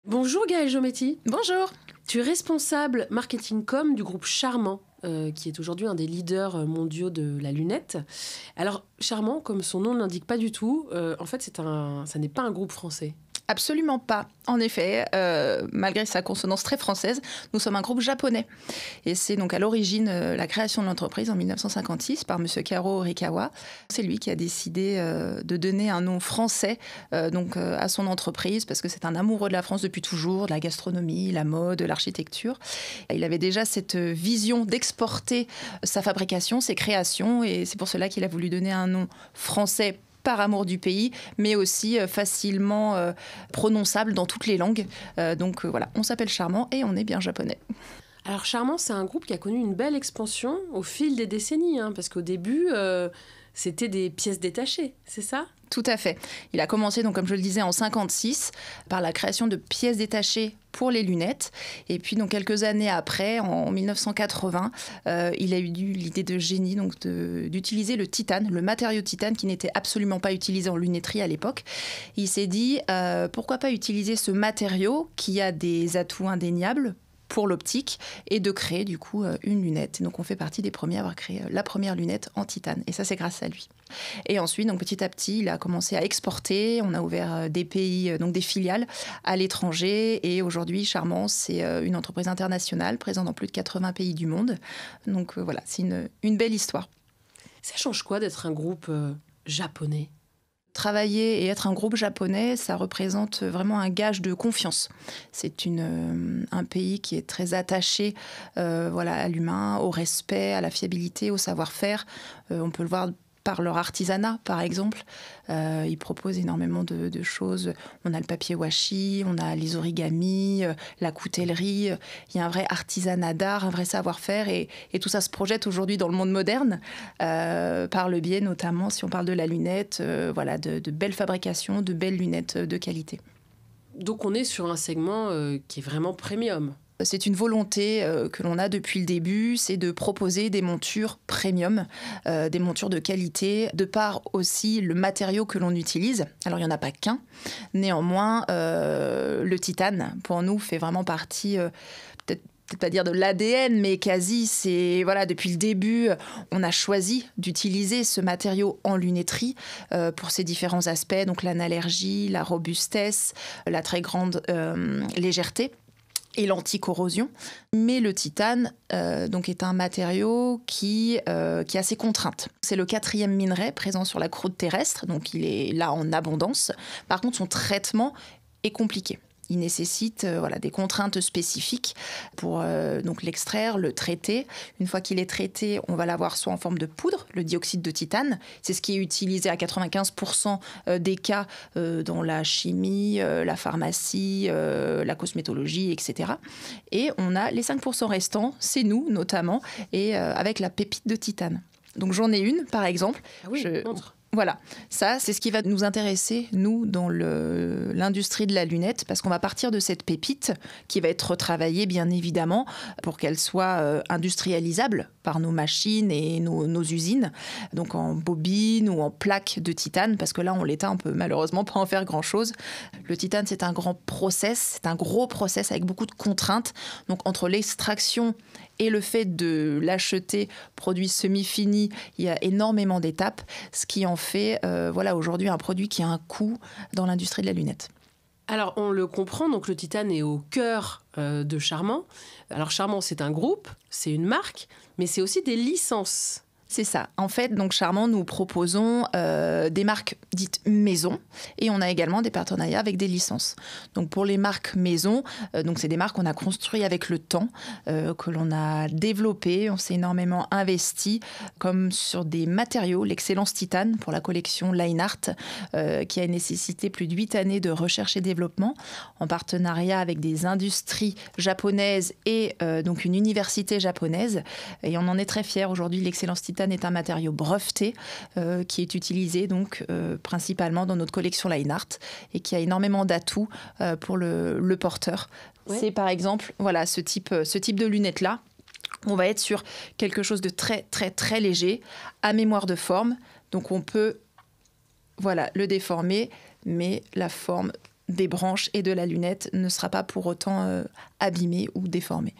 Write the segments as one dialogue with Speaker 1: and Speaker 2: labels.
Speaker 1: Bonjour Gaëlle Jometti.
Speaker 2: Bonjour.
Speaker 1: Tu es responsable marketing com du groupe Charmant, qui est aujourd'hui un des leaders mondiaux de la lunette. Alors Charmant, comme son nom ne l'indique pas du tout, en fait ça n'est pas un groupe français.
Speaker 2: Absolument pas. En effet, malgré sa consonance très française, nous sommes un groupe japonais. Et c'est donc à l'origine la création de l'entreprise en 1956 par M. Karo Horikawa. C'est lui qui a décidé de donner un nom français à son entreprise parce que c'est un amoureux de la France depuis toujours, de la gastronomie, la mode, l'architecture. Il avait déjà cette vision d'exporter sa fabrication, ses créations, et c'est pour cela qu'il a voulu donner un nom français par amour du pays, mais aussi facilement prononçable dans toutes les langues. Voilà, on s'appelle Charmant et on est bien japonais.
Speaker 1: Alors Charmant, c'est un groupe qui a connu une belle expansion au fil des décennies, parce qu'au début, c'était des pièces détachées, c'est ça ?
Speaker 2: Tout à fait. Il a commencé, donc, comme je le disais, en 1956, par la création de pièces détachées pour les lunettes. Et puis, donc, quelques années après, en 1980, il a eu l'idée de génie d'utiliser le titane, le matériau titane qui n'était absolument pas utilisé en lunetterie à l'époque. Il s'est dit, pourquoi pas utiliser ce matériau qui a des atouts indéniables pour l'optique et de créer du coup une lunette. Et donc on fait partie des premiers à avoir créé la première lunette en titane. Et ça, c'est grâce à lui. Et ensuite, donc, petit à petit, il a commencé à exporter. On a ouvert des pays, donc des filiales à l'étranger. Et aujourd'hui, Charmant, c'est une entreprise internationale présente dans plus de 80 pays du monde. Donc voilà, c'est une belle histoire.
Speaker 1: Ça change quoi d'être un groupe japonais ?
Speaker 2: Travailler et être un groupe japonais, ça représente vraiment un gage de confiance. C'est un pays qui est très attaché à l'humain, au respect, à la fiabilité, au savoir-faire. On peut le voir par leur artisanat, par exemple. Ils proposent énormément de choses. On a le papier washi, on a les origamis, la coutellerie. Il y a un vrai artisanat d'art, un vrai savoir-faire. Et tout ça se projette aujourd'hui dans le monde moderne, par le biais notamment, si on parle de la lunette, de belles fabrications, de belles lunettes de qualité.
Speaker 1: Donc on est sur un segment qui est vraiment premium.
Speaker 2: C'est une volonté que l'on a depuis le début, c'est de proposer des montures premium, des montures de qualité, de par aussi le matériau que l'on utilise. Alors, il n'y en a pas qu'un. Néanmoins, le titane, pour nous, fait vraiment partie, peut-être pas dire de l'ADN, mais quasi, c'est, depuis le début, on a choisi d'utiliser ce matériau en lunetterie pour ses différents aspects, donc l'anallergie, la robustesse, la très grande légèreté et l'anti-corrosion. Mais le titane est un matériau qui a ses contraintes. C'est le 4e minerai présent sur la croûte terrestre, donc il est là en abondance. Par contre, son traitement est compliqué. Il nécessite des contraintes spécifiques pour l'extraire, le traiter. Une fois qu'il est traité, on va l'avoir soit en forme de poudre, le dioxyde de titane. C'est ce qui est utilisé à 95% des cas dans la chimie, la pharmacie, la cosmétologie, etc. Et on a les 5% restants, c'est nous notamment, et avec la pépite de titane. Donc j'en ai une, par exemple.
Speaker 1: Ah oui, montre.
Speaker 2: Voilà, ça, c'est ce qui va nous intéresser, nous, dans l'industrie de la lunette, parce qu'on va partir de cette pépite qui va être retravaillée, bien évidemment, pour qu'elle soit industrialisable par nos machines et nos usines, donc en bobines ou en plaques de titane, parce que là, on l'éteint, on peut malheureusement pas en faire grand-chose. Le titane, c'est un grand process, c'est un gros process avec beaucoup de contraintes. Donc, entre l'extraction et le fait de l'acheter produit semi-fini, il y a énormément d'étapes, ce qui en fait aujourd'hui un produit qui a un coût dans l'industrie de la lunette.
Speaker 1: Alors, on le comprend, donc le titane est au cœur de Charmant. Alors, Charmant, c'est un groupe, c'est une marque, mais c'est aussi des licences.
Speaker 2: C'est ça. En fait, donc Charmant, nous proposons des marques dites maison et on a également des partenariats avec des licences. Donc pour les marques maison, c'est des marques qu'on a construites avec le temps, que l'on a développées, on s'est énormément investi, comme sur des matériaux, l'excellence titane pour la collection Line Art, qui a nécessité plus de 8 années de recherche et développement, en partenariat avec des industries japonaises et donc une université japonaise. Et on en est très fiers aujourd'hui, l'excellence titane est un matériau breveté qui est utilisé principalement dans notre collection Line Art et qui a énormément d'atouts pour le porteur. Ouais. C'est par exemple ce type de lunettes-là. On va être sur quelque chose de très très très léger, à mémoire de forme. Donc on peut le déformer, mais la forme des branches et de la lunette ne sera pas pour autant abîmé ou déformé.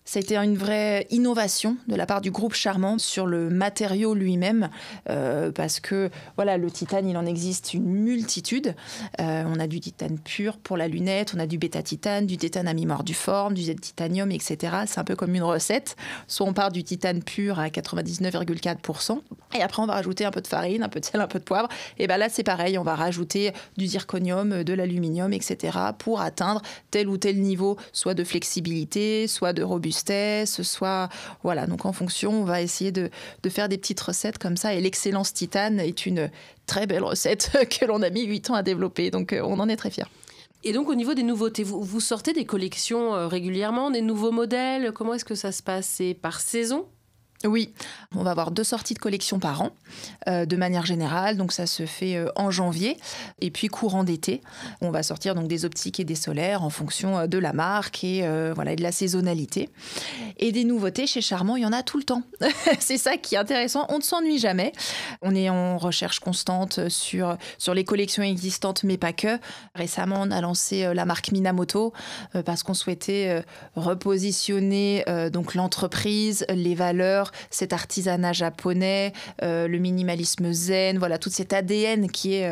Speaker 2: Ça a été une vraie innovation de la part du groupe Charmant sur le matériau lui-même, parce que voilà, le titane, il en existe une multitude. On a du titane pur pour la lunette, on a du bêta-titane, du titane amimordiforme, du Z-titanium, etc. C'est un peu comme une recette. Soit on part du titane pur à 99,4%, et après on va rajouter un peu de farine, un peu de sel, un peu de poivre. Et bien là, c'est pareil, on va rajouter du zirconium, de l'aluminium, etc. pour atteindre tel ou tel niveau, soit de flexibilité, soit de robustesse, soit voilà, donc en fonction on va essayer de faire des petites recettes comme ça, et l'excellence titane est une très belle recette que l'on a mis 8 ans à développer, donc on en est très fiers.
Speaker 1: Et donc au niveau des nouveautés, vous sortez des collections régulièrement, des nouveaux modèles, comment est-ce que ça se passe? C'est par saison?
Speaker 2: Oui, on va avoir 2 sorties de collection par an, de manière générale. Donc ça se fait en janvier. Et puis courant d'été, on va sortir donc des optiques et des solaires en fonction de la marque et voilà, et de la saisonnalité. Et des nouveautés chez Charmant, il y en a tout le temps. C'est ça qui est intéressant. On ne s'ennuie jamais. On est en recherche constante sur les collections existantes, mais pas que. Récemment, on a lancé la marque Minamoto parce qu'on souhaitait repositionner donc l'entreprise, les valeurs, cet artisanat japonais, le minimalisme zen, voilà, tout cet ADN qui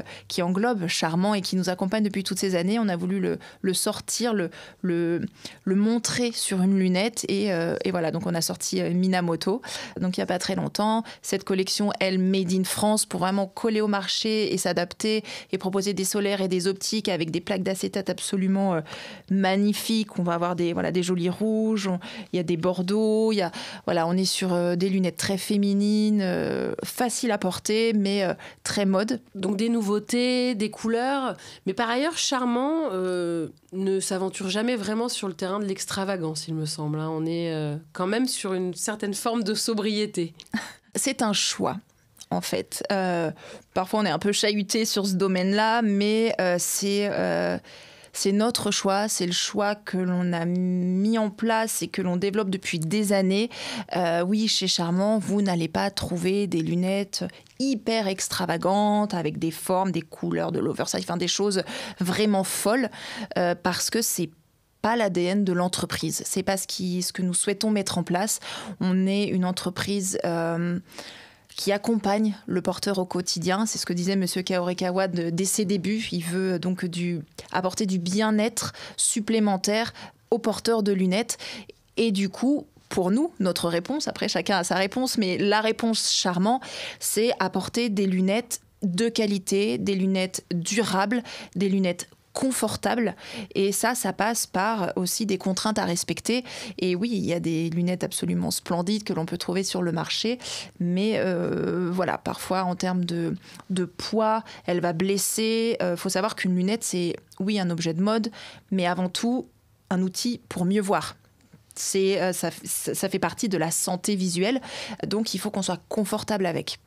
Speaker 2: englobe Charmant et qui nous accompagne depuis toutes ces années. On a voulu le sortir, le montrer sur une lunette et voilà, donc on a sorti Minamoto, donc il n'y a pas très longtemps. Cette collection, elle, made in France, pour vraiment coller au marché et s'adapter et proposer des solaires et des optiques avec des plaques d'acétate absolument magnifiques. On va avoir des jolis rouges, il y a des bordeaux, on est sur des lunettes très féminines, faciles à porter, mais très mode.
Speaker 1: Donc des nouveautés, des couleurs. Mais par ailleurs, Charmant ne s'aventure jamais vraiment sur le terrain de l'extravagance, il me semble. On est quand même sur une certaine forme de sobriété.
Speaker 2: C'est un choix. En fait, parfois on est un peu chahuté sur ce domaine-là, mais c'est notre choix, c'est le choix que l'on a mis en place et que l'on développe depuis des années. Oui, chez Charmant, vous n'allez pas trouver des lunettes hyper extravagantes avec des formes, des couleurs, de l'oversize, enfin des choses vraiment folles, parce que c'est pas l'ADN de l'entreprise. C'est pas ce que nous souhaitons mettre en place. On est une entreprise qui accompagne le porteur au quotidien. C'est ce que disait M. Kaorekawa dès ses débuts. Il veut donc apporter du bien-être supplémentaire aux porteurs de lunettes. Et du coup, pour nous, notre réponse, après chacun a sa réponse, mais la réponse Charmant, c'est apporter des lunettes de qualité, des lunettes durables, des lunettes confortable, et ça passe par aussi des contraintes à respecter. Et oui, il y a des lunettes absolument splendides que l'on peut trouver sur le marché, mais voilà, parfois en termes de poids, elle va blesser. Faut savoir qu'une lunette, c'est oui un objet de mode, mais avant tout un outil pour mieux voir. Ça fait partie de la santé visuelle, donc il faut qu'on soit confortable avec.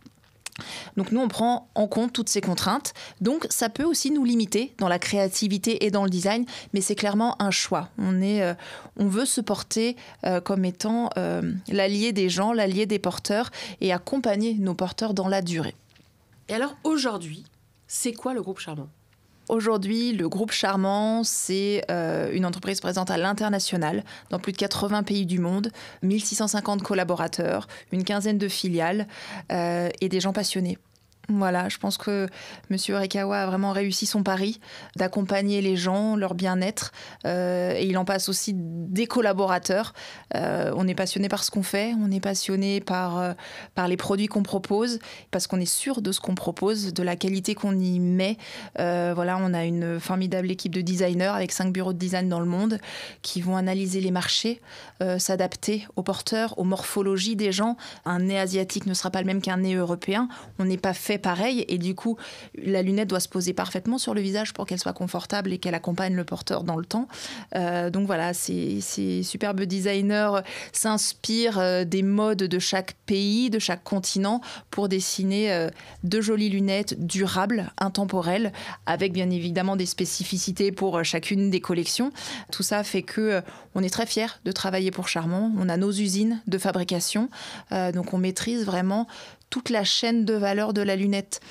Speaker 2: Donc nous, on prend en compte toutes ces contraintes. Donc ça peut aussi nous limiter dans la créativité et dans le design, mais c'est clairement un choix. On veut se porter comme étant l'allié des gens, l'allié des porteurs, et accompagner nos porteurs dans la durée.
Speaker 1: Et alors aujourd'hui, c'est quoi le groupe Charmant ?
Speaker 2: Aujourd'hui, le groupe Charmant, c'est une entreprise présente à l'international, dans plus de 80 pays du monde, 1650 collaborateurs, une quinzaine de filiales et des gens passionnés. Voilà, je pense que M. Orekawa a vraiment réussi son pari d'accompagner les gens, leur bien-être, et il en passe aussi des collaborateurs. On est passionné par ce qu'on fait, on est passionné par les produits qu'on propose, parce qu'on est sûr de ce qu'on propose, de la qualité qu'on y met. Voilà, on a une formidable équipe de designers avec 5 bureaux de design dans le monde qui vont analyser les marchés, s'adapter aux porteurs, aux morphologies des gens. Un nez asiatique ne sera pas le même qu'un nez européen. On n'est pas fait pareil, et du coup la lunette doit se poser parfaitement sur le visage pour qu'elle soit confortable et qu'elle accompagne le porteur dans le temps. Donc voilà, ces superbes designers s'inspirent des modes de chaque pays, de chaque continent, pour dessiner de jolies lunettes durables, intemporelles, avec bien évidemment des spécificités pour chacune des collections. Tout ça fait que on est très fiers de travailler pour Charmant. On a nos usines de fabrication, donc on maîtrise vraiment toute la chaîne de valeur de la lunette.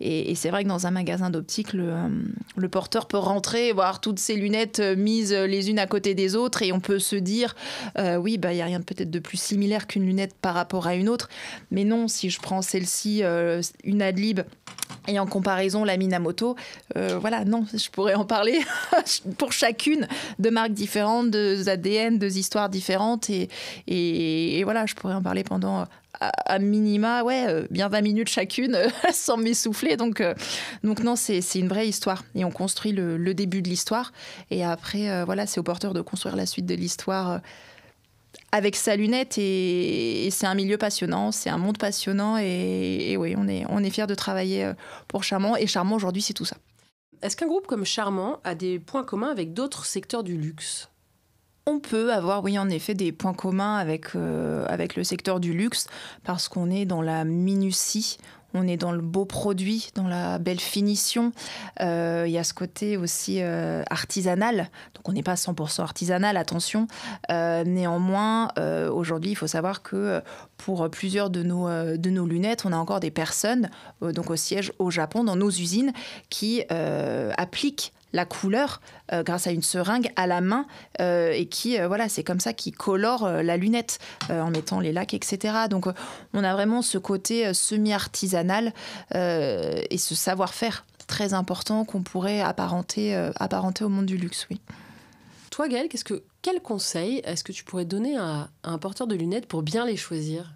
Speaker 2: Et c'est vrai que dans un magasin d'optique, le porteur peut rentrer, voir toutes ces lunettes mises les unes à côté des autres et on peut se dire, oui, il n'y a rien peut-être de plus similaire qu'une lunette par rapport à une autre. Mais non, si je prends celle-ci, une Adlib, et en comparaison, la Minamoto, voilà, non, je pourrais en parler pour chacune de marques différentes, de ADN, de histoires différentes. Et voilà, je pourrais en parler pendant à minima, bien 20 minutes chacune, sans m'essouffler. Donc non, c'est une vraie histoire. Et on construit le début de l'histoire. Et après, voilà, c'est au porteur de construire la suite de l'histoire avec sa lunette. Et c'est un milieu passionnant, c'est un monde passionnant. Et oui, on est fiers de travailler pour Charmant. Et Charmant, aujourd'hui, c'est tout ça.
Speaker 1: Est-ce qu'un groupe comme Charmant a des points communs avec d'autres secteurs du luxe ?
Speaker 2: On peut avoir, oui, en effet, des points communs avec le secteur du luxe parce qu'on est dans la minutie, on est dans le beau produit, dans la belle finition. Il y a ce côté aussi artisanal. Donc, on n'est pas 100% artisanal, attention. Néanmoins, aujourd'hui, il faut savoir que pour plusieurs de nos lunettes, on a encore des personnes, donc au siège au Japon, dans nos usines, qui appliquent la couleur grâce à une seringue à la main et qui, voilà, c'est comme ça qu'ils colorent la lunette en mettant les lacs, etc. Donc, on a vraiment ce côté semi-artisanal et ce savoir-faire très important qu'on pourrait apparenter au monde du luxe, oui.
Speaker 1: Toi, Gaëlle, quel conseil est-ce que tu pourrais donner à un porteur de lunettes pour bien les choisir ?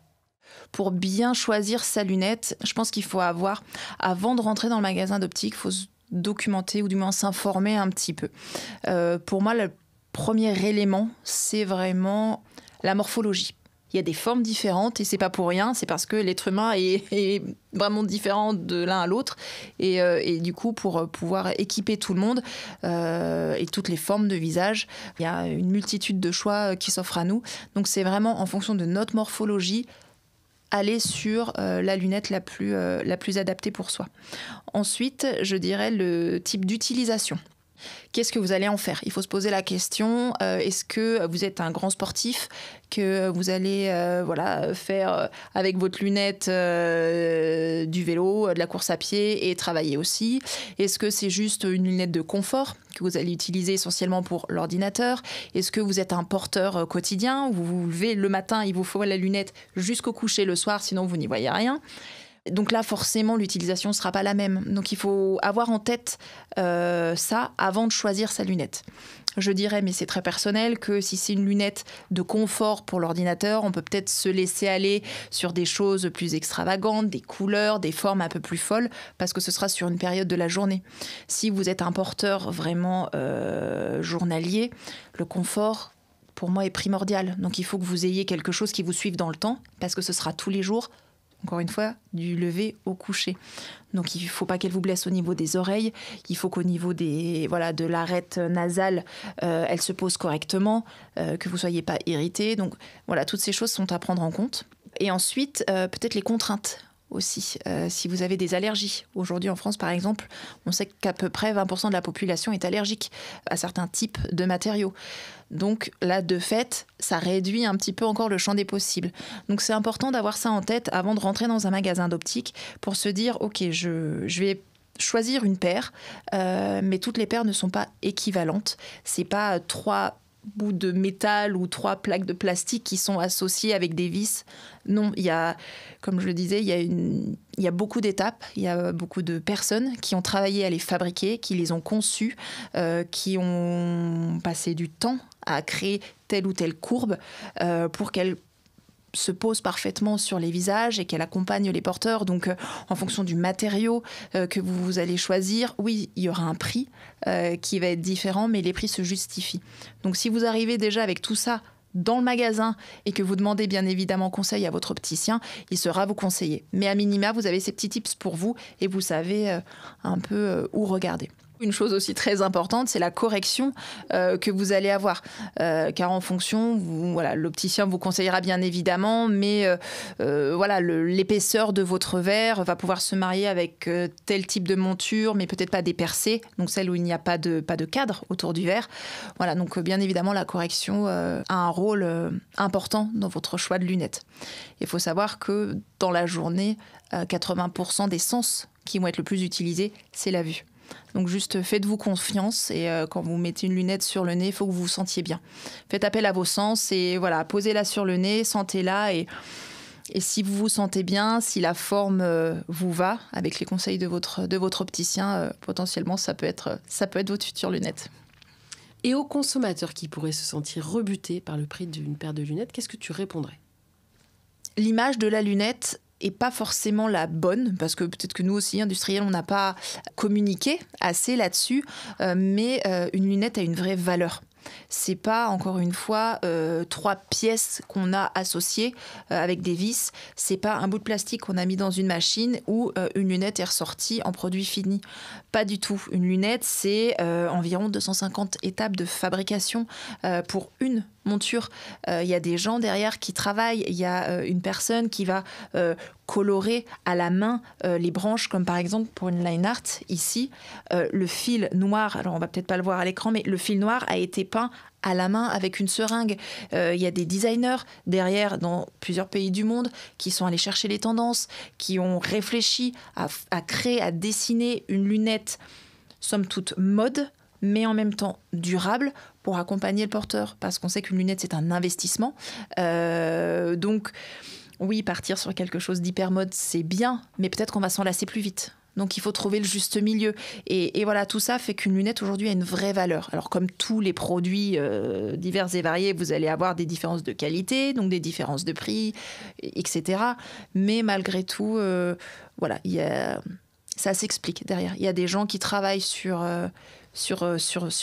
Speaker 2: Pour bien choisir sa lunette, je pense qu'il faut avoir, avant de rentrer dans le magasin d'optique, il faut se documenter ou du moins s'informer un petit peu. Pour moi, le premier élément, c'est vraiment la morphologie. Il y a des formes différentes et c'est pas pour rien, c'est parce que l'être humain est vraiment différent de l'un à l'autre et du coup pour pouvoir équiper tout le monde et toutes les formes de visage, il y a une multitude de choix qui s'offrent à nous. Donc c'est vraiment en fonction de notre morphologie aller sur la lunette la plus adaptée pour soi. Ensuite, je dirais le type d'utilisation. Qu'est-ce que vous allez en faire ? Il faut se poser la question, est-ce que vous êtes un grand sportif, que vous allez faire avec votre lunette du vélo, de la course à pied et travailler aussi ? Est-ce que c'est juste une lunette de confort que vous allez utiliser essentiellement pour l'ordinateur ? Est-ce que vous êtes un porteur quotidien ? Vous vous levez le matin, il vous faut la lunette jusqu'au coucher le soir, sinon vous n'y voyez rien ? Donc là, forcément, l'utilisation ne sera pas la même. Donc il faut avoir en tête ça avant de choisir sa lunette. Je dirais, mais c'est très personnel, que si c'est une lunette de confort pour l'ordinateur, on peut peut-être se laisser aller sur des choses plus extravagantes, des couleurs, des formes un peu plus folles, parce que ce sera sur une période de la journée. Si vous êtes un porteur vraiment journalier, le confort, pour moi, est primordial. Donc il faut que vous ayez quelque chose qui vous suive dans le temps, parce que ce sera tous les jours. Encore une fois, du lever au coucher. Donc, il ne faut pas qu'elle vous blesse au niveau des oreilles. Il faut qu'au niveau de l'arête nasale, elle se pose correctement, que vous ne soyez pas irrité. Donc, voilà, toutes ces choses sont à prendre en compte. Et ensuite, peut-être les contraintes aussi. Si vous avez des allergies. Aujourd'hui, en France, par exemple, on sait qu'à peu près 20% de la population est allergique à certains types de matériaux. Donc là, de fait, ça réduit un petit peu encore le champ des possibles. Donc c'est important d'avoir ça en tête avant de rentrer dans un magasin d'optique pour se dire, ok, je vais choisir une paire, mais toutes les paires ne sont pas équivalentes. C'est pas 3 bouts de métal ou 3 plaques de plastique qui sont associées avec des vis. Non, il y a, comme je le disais, il y a beaucoup d'étapes, il y a beaucoup de personnes qui ont travaillé à les fabriquer, qui les ont conçues, qui ont passé du temps à créer telle ou telle courbe pour qu'elle se pose parfaitement sur les visages et qu'elle accompagne les porteurs. Donc, en fonction du matériau que vous allez choisir, oui, il y aura un prix qui va être différent, mais les prix se justifient. Donc, si vous arrivez déjà avec tout ça dans le magasin et que vous demandez bien évidemment conseil à votre opticien, il saura vous conseiller. Mais à minima, vous avez ces petits tips pour vous et vous savez un peu où regarder. Une chose aussi très importante, c'est la correction que vous allez avoir. Car en fonction, l'opticien vous conseillera bien évidemment, mais l'épaisseur de votre verre va pouvoir se marier avec tel type de monture, mais peut-être pas des percées, donc celle où il n'y a pas de cadre autour du verre. Voilà, donc bien évidemment, la correction a un rôle important dans votre choix de lunettes. Il faut savoir que dans la journée, 80% des sens qui vont être le plus utilisés, c'est la vue. Donc juste faites-vous confiance et quand vous mettez une lunette sur le nez, il faut que vous vous sentiez bien. Faites appel à vos sens et voilà, posez-la sur le nez, sentez-la et si vous vous sentez bien, si la forme vous va, avec les conseils de votre opticien, potentiellement ça peut être votre future lunette.
Speaker 1: Et aux consommateurs qui pourraient se sentir rebutés par le prix d'une paire de lunettes, qu'est-ce que tu répondrais ?
Speaker 2: L'image de la lunette est pas forcément la bonne, parce que peut-être que nous aussi, industriels, on n'a pas communiqué assez là-dessus, mais une lunette a une vraie valeur. C'est pas, encore une fois, 3 pièces qu'on a associées avec des vis. C'est pas un bout de plastique qu'on a mis dans une machine ou une lunette est ressortie en produit fini. Pas du tout. Une lunette, c'est environ 250 étapes de fabrication pour une monture. Il y a des gens derrière qui travaillent. Il y a une personne qui va colorer à la main les branches, comme par exemple pour une line art, ici, le fil noir, alors on va peut-être pas le voir à l'écran, mais le fil noir a été peint à la main avec une seringue. Il y a des designers derrière dans plusieurs pays du monde qui sont allés chercher les tendances, qui ont réfléchi à créer, à dessiner une lunette, somme toute mode, mais en même temps durable pour accompagner le porteur, parce qu'on sait qu'une lunette, c'est un investissement. Donc, oui, partir sur quelque chose d'hyper mode, c'est bien, mais peut-être qu'on va s'en lasser plus vite. Donc, il faut trouver le juste milieu. Et voilà, tout ça fait qu'une lunette, aujourd'hui, a une vraie valeur. Alors, comme tous les produits divers et variés, vous allez avoir des différences de qualité, donc des différences de prix, etc. Mais malgré tout, voilà, ça s'explique derrière. Il y a des gens qui travaillent sur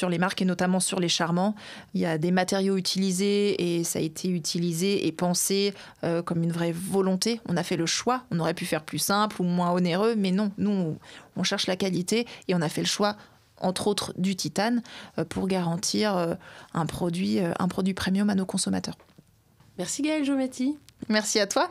Speaker 2: les marques et notamment sur les charmants. Il y a des matériaux utilisés et ça a été utilisé et pensé comme une vraie volonté. On a fait le choix. On aurait pu faire plus simple ou moins onéreux, mais non. Nous, on cherche la qualité et on a fait le choix, entre autres, du titane pour garantir un produit premium à nos consommateurs.
Speaker 1: Merci Gaëlle Giometti.
Speaker 2: Merci à toi.